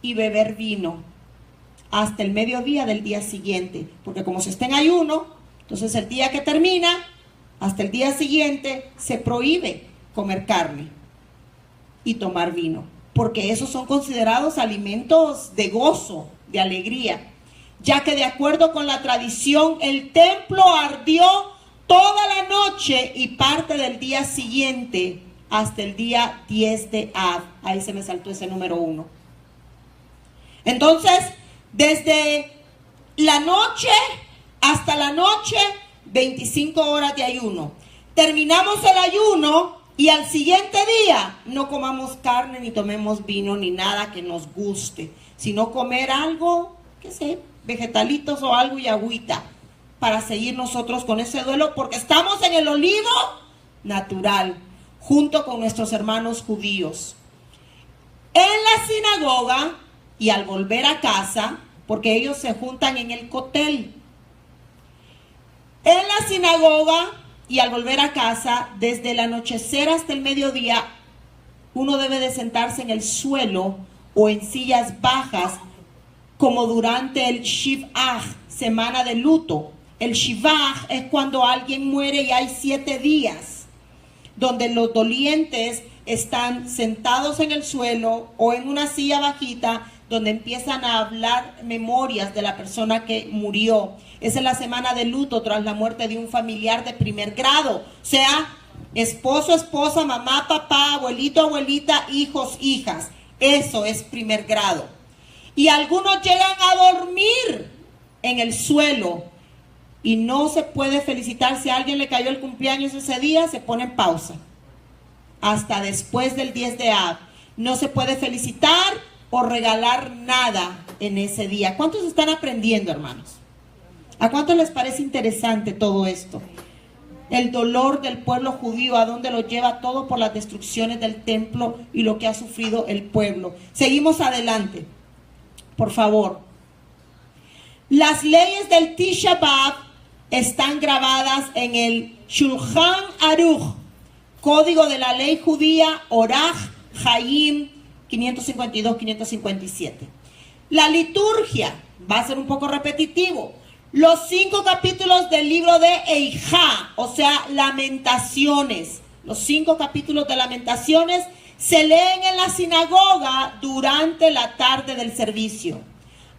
y beber vino hasta el mediodía del día siguiente, porque como se está en ayuno, entonces el día que termina, hasta el día siguiente, se prohíbe comer carne y tomar vino, porque esos son considerados alimentos de gozo, de alegría, ya que de acuerdo con la tradición, el templo ardió toda la noche y parte del día siguiente hasta el día 10 de Av. Ahí se me saltó ese número 1. Entonces, desde la noche hasta la noche, 25 horas de ayuno. Terminamos el ayuno y al siguiente día no comamos carne, ni tomemos vino, ni nada que nos guste, sino comer algo, qué sé, vegetalitos o algo y agüita, para seguir nosotros con ese duelo, porque estamos en el olivo natural, junto con nuestros hermanos judíos. En la sinagoga y al volver a casa, porque ellos se juntan en el cotel. En la sinagoga y al volver a casa, desde el anochecer hasta el mediodía, uno debe de sentarse en el suelo o en sillas bajas, como durante el Shivach, semana de luto. El Shivach es cuando alguien muere y hay 7 días, donde los dolientes están sentados en el suelo o en una silla bajita, donde empiezan a hablar memorias de la persona que murió. Esa es la semana de luto tras la muerte de un familiar de primer grado. O sea, esposo, esposa, mamá, papá, abuelito, abuelita, hijos, hijas. Eso es primer grado. Y algunos llegan a dormir en el suelo y no se puede felicitar. Si a alguien le cayó el cumpleaños ese día, se pone en pausa. Hasta después del 10 de Av. No se puede felicitar o regalar nada en ese día. ¿Cuántos están aprendiendo, hermanos? ¿A cuántos les parece interesante todo esto? El dolor del pueblo judío, a dónde lo lleva todo por las destrucciones del templo y lo que ha sufrido el pueblo. Seguimos adelante, por favor. Las leyes del Tisha B'Av están grabadas en el Shulchan Aruch, Código de la Ley Judía, Orach Chaim 552-557. La liturgia va a ser un poco repetitivo. Los 5 capítulos del libro de Eijá, o sea, Lamentaciones. Los 5 capítulos de Lamentaciones se leen en la sinagoga durante la tarde del servicio.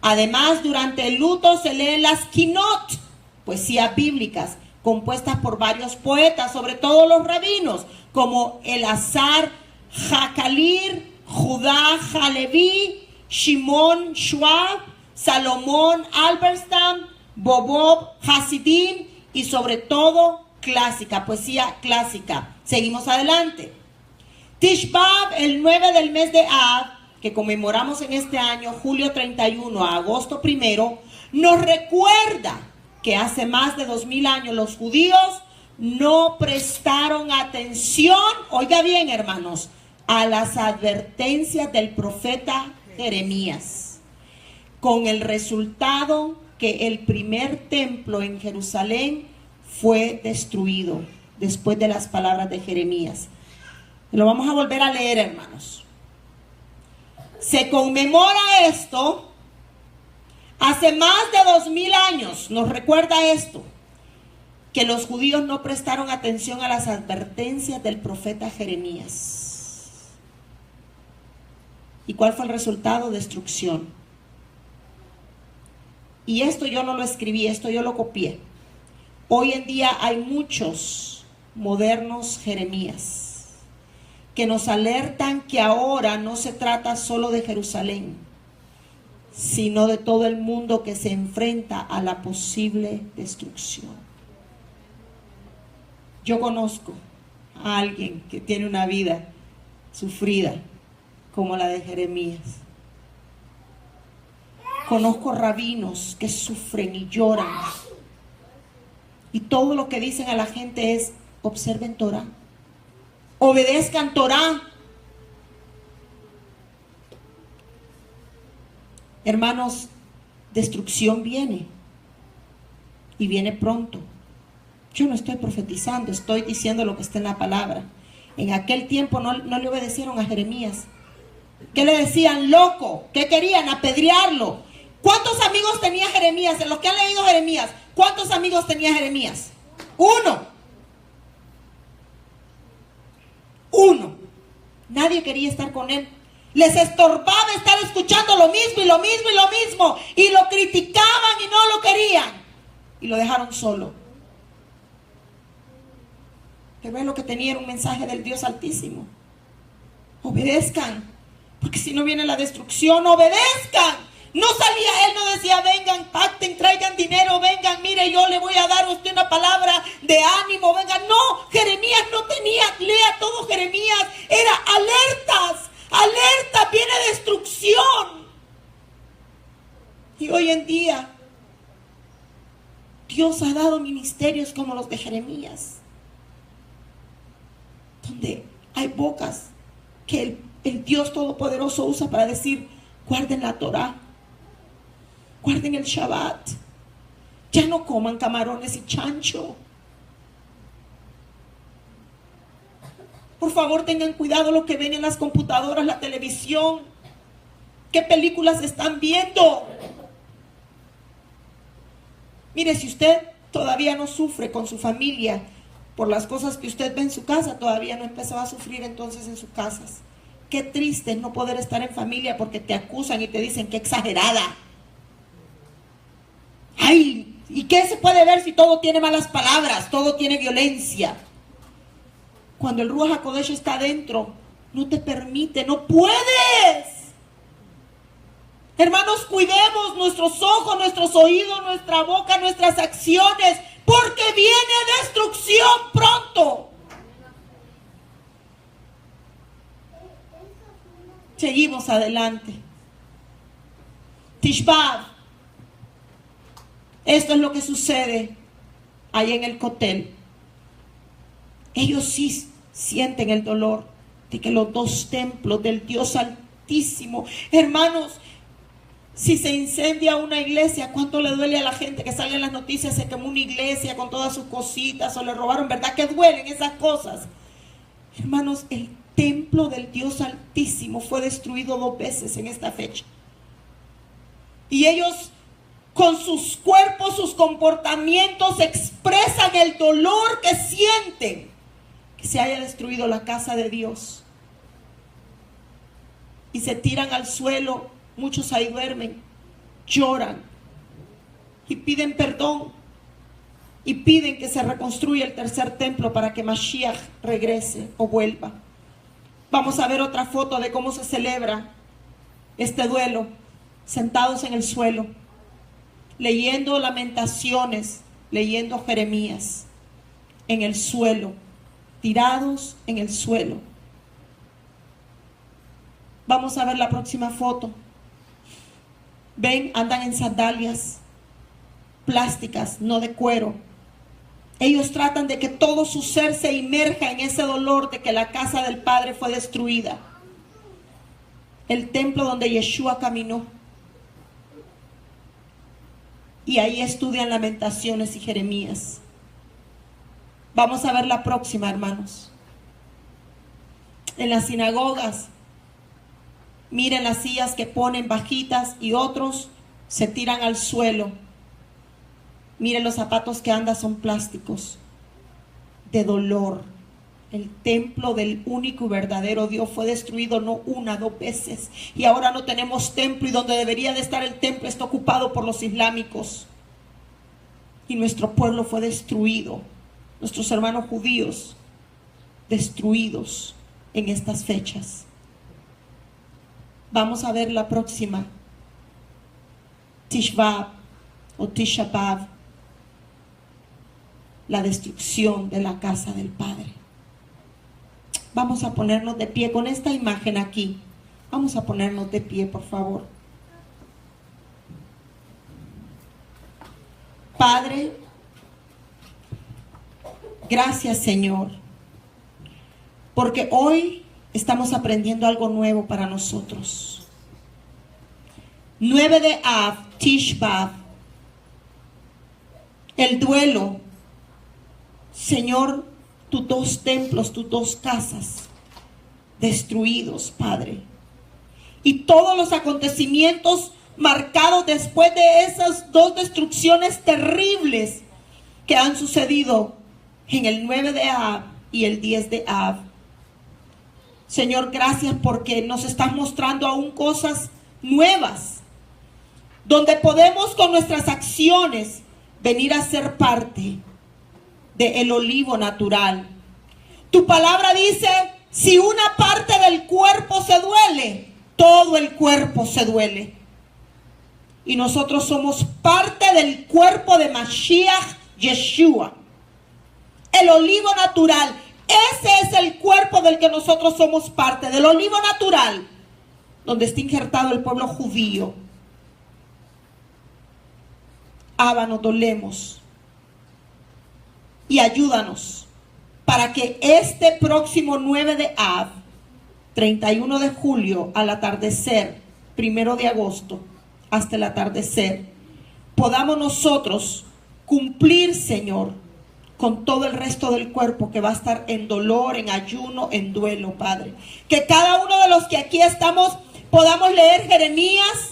Además, durante el luto se leen las Kinot, poesías bíblicas, compuestas por varios poetas, sobre todo los rabinos, como Elazar Hakalir, Judá Halevi, Shimon Schwab, Salomón Alberstam, Bobob Hasidim y sobre todo clásica, poesía clásica. Seguimos adelante. Tish B'Av, el 9 del mes de Av, que conmemoramos en este año, julio 31 a agosto 1, nos recuerda que hace más de 2000 años los judíos no prestaron atención, oiga bien hermanos, a las advertencias del profeta Jeremías, con el resultado que el primer templo en Jerusalén fue destruido después de las palabras de Jeremías. Lo vamos a volver a leer, hermanos. Se conmemora esto hace más de 2000 años. Nos recuerda esto, que los judíos no prestaron atención a las advertencias del profeta Jeremías. ¿Y cuál fue el resultado? Destrucción. Y esto yo no lo escribí, esto yo lo copié. Hoy en día hay muchos modernos Jeremías que nos alertan que ahora no se trata solo de Jerusalén, sino de todo el mundo que se enfrenta a la posible destrucción. Yo conozco a alguien que tiene una vida sufrida como la de Jeremías. Conozco rabinos que sufren y lloran. Y todo lo que dicen a la gente es: observen Torah, obedezcan Torah. Hermanos, destrucción viene. Y viene pronto. Yo no estoy profetizando, estoy diciendo lo que está en la palabra. En aquel tiempo no le obedecieron a Jeremías. ¿Qué le decían? Loco. ¿Qué querían? Apedrearlo. ¿Cuántos amigos tenía Jeremías? En los que han leído Jeremías, ¿cuántos amigos tenía Jeremías? Uno. Nadie quería estar con él. Les estorbaba estar escuchando lo mismo y lo mismo y lo mismo. Y lo criticaban y no lo querían. Y lo dejaron solo. Pero es lo que tenía, era un mensaje del Dios Altísimo. Obedezcan, porque si no viene la destrucción. Obedezcan. No salía él, no decía: vengan, pacten, traigan dinero, vengan, mire, yo le voy a dar a usted una palabra de ánimo, vengan. No, Jeremías no tenía, lea todo Jeremías, era alertas, alerta, viene destrucción. Y hoy en día Dios ha dado ministerios como los de Jeremías, donde hay bocas que el Dios Todopoderoso usa para decir: guarden la Torah, guarden el Shabbat, ya no coman camarones y chancho. Por favor, tengan cuidado lo que ven en las computadoras, la televisión, qué películas están viendo. Mire, si usted todavía no sufre con su familia por las cosas que usted ve en su casa, todavía no empezó a sufrir entonces en sus casas. Qué triste es no poder estar en familia porque te acusan y te dicen: qué exagerada. Ay, ¿y qué se puede ver si todo tiene malas palabras, todo tiene violencia? Cuando el Ruach HaKodesh está adentro, no te permite, no puedes. Hermanos, cuidemos nuestros ojos, nuestros oídos, nuestra boca, nuestras acciones, porque viene destrucción pronto. Seguimos adelante. Tish B'Av. Esto es lo que sucede ahí en el Kotel. Ellos sí sienten el dolor de que los dos templos del Dios Altísimo, hermanos, Si se incendia una iglesia, ¿cuánto le duele a la gente que sale en las noticias? Se quemó una iglesia con todas sus cositas o le robaron, ¿verdad? Que duelen esas cosas. Hermanos, el templo del Dios Altísimo fue destruido 2 veces en esta fecha. Y ellos con sus cuerpos, sus comportamientos expresan el dolor que sienten que se haya destruido la casa de Dios. Y se tiran al suelo, muchos ahí duermen, lloran y piden perdón y piden que se reconstruya el tercer templo para que Mashiach regrese o vuelva. Vamos a ver otra foto de cómo se celebra este duelo, sentados en el suelo, leyendo Lamentaciones, leyendo Jeremías, en el suelo, tirados en el suelo. Vamos a ver la próxima foto. Ven, andan en sandalias plásticas, no de cuero. Ellos tratan de que todo su ser se inmerja en ese dolor de que la casa del Padre fue destruida. El templo donde Yeshua caminó. Y ahí estudian Lamentaciones y Jeremías. Vamos a ver la próxima, hermanos. En las sinagogas, miren las sillas que ponen bajitas y otros se tiran al suelo. Miren los zapatos que andan, son plásticos. De dolor. El templo del único y verdadero Dios fue destruido no 1, 2 veces. Y ahora no tenemos templo, y donde debería de estar el templo está ocupado por los islámicos. Y nuestro pueblo fue destruido. Nuestros hermanos judíos destruidos en estas fechas. Vamos a ver la próxima. Tishbab o Tisha B'Av. La destrucción de la casa del Padre. Vamos a ponernos de pie con esta imagen aquí. Vamos a ponernos de pie, por favor. Padre, gracias, Señor, porque hoy estamos aprendiendo algo nuevo para nosotros. 9 de Av, Tish B'Av, el duelo. Señor, tus 2 templos, tus 2 casas destruidos, Padre. Y todos los acontecimientos marcados después de esas 2 destrucciones terribles que han sucedido en el 9 de Av y el 10 de Av. Señor, gracias porque nos estás mostrando aún cosas nuevas, donde podemos con nuestras acciones venir a ser parte del olivo natural. Tu palabra dice, si una parte del cuerpo se duele, todo el cuerpo se duele. Y nosotros somos parte del cuerpo de Mashiach Yeshua, el olivo natural. Ese es el cuerpo del que nosotros somos parte, del olivo natural, donde está injertado el pueblo judío. Abba, nos dolemos y ayúdanos para que este próximo 9 de Av, 31 de julio al atardecer, 1 de agosto hasta el atardecer, podamos nosotros cumplir, Señor, con todo el resto del cuerpo que va a estar en dolor, en ayuno, en duelo, Padre. Que cada uno de los que aquí estamos podamos leer Jeremías,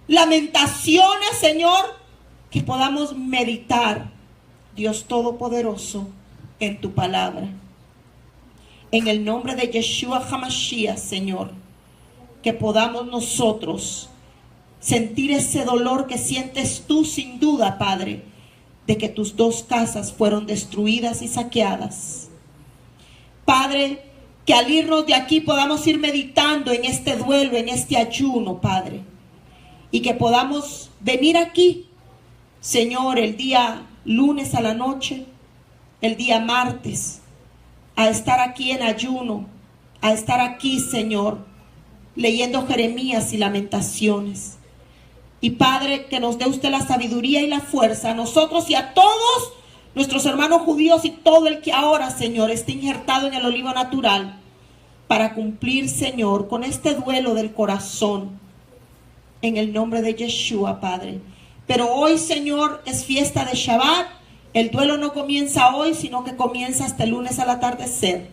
Lamentaciones, Señor, que podamos meditar, Dios Todopoderoso, en tu palabra. En el nombre de Yeshua HaMashiach, Señor, que podamos nosotros sentir ese dolor que sientes tú sin duda, Padre, de que tus 2 casas fueron destruidas y saqueadas. Padre, que al irnos de aquí podamos ir meditando en este duelo, en este ayuno, Padre, y que podamos venir aquí, Señor, el día lunes a la noche, el día martes, a estar aquí en ayuno, a estar aquí, Señor, leyendo Jeremías y Lamentaciones. Y Padre, que nos dé usted la sabiduría y la fuerza a nosotros y a todos nuestros hermanos judíos y todo el que ahora, Señor, esté injertado en el olivo natural, para cumplir, Señor, con este duelo del corazón en el nombre de Yeshua, Padre. Pero hoy, Señor, es fiesta de Shabbat. El duelo no comienza hoy, sino que comienza hasta el lunes al atardecer.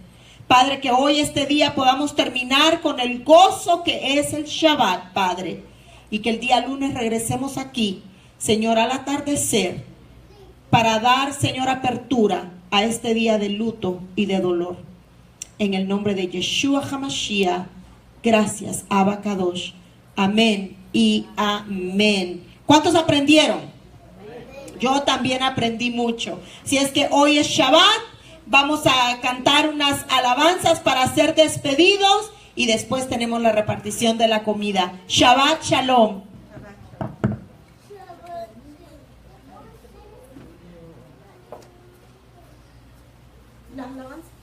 Padre, que hoy, este día, podamos terminar con el gozo que es el Shabbat, Padre. Y que el día lunes regresemos aquí, Señor, al atardecer, para dar, Señor, apertura a este día de luto y de dolor. En el nombre de Yeshua HaMashiach, gracias, Abba Kadosh. Amén y amén. ¿Cuántos aprendieron? Yo también aprendí mucho. Si es que hoy es Shabbat, vamos a cantar unas alabanzas para ser despedidos y después tenemos la repartición de la comida. Shabbat Shalom. ¿Las alabanzas?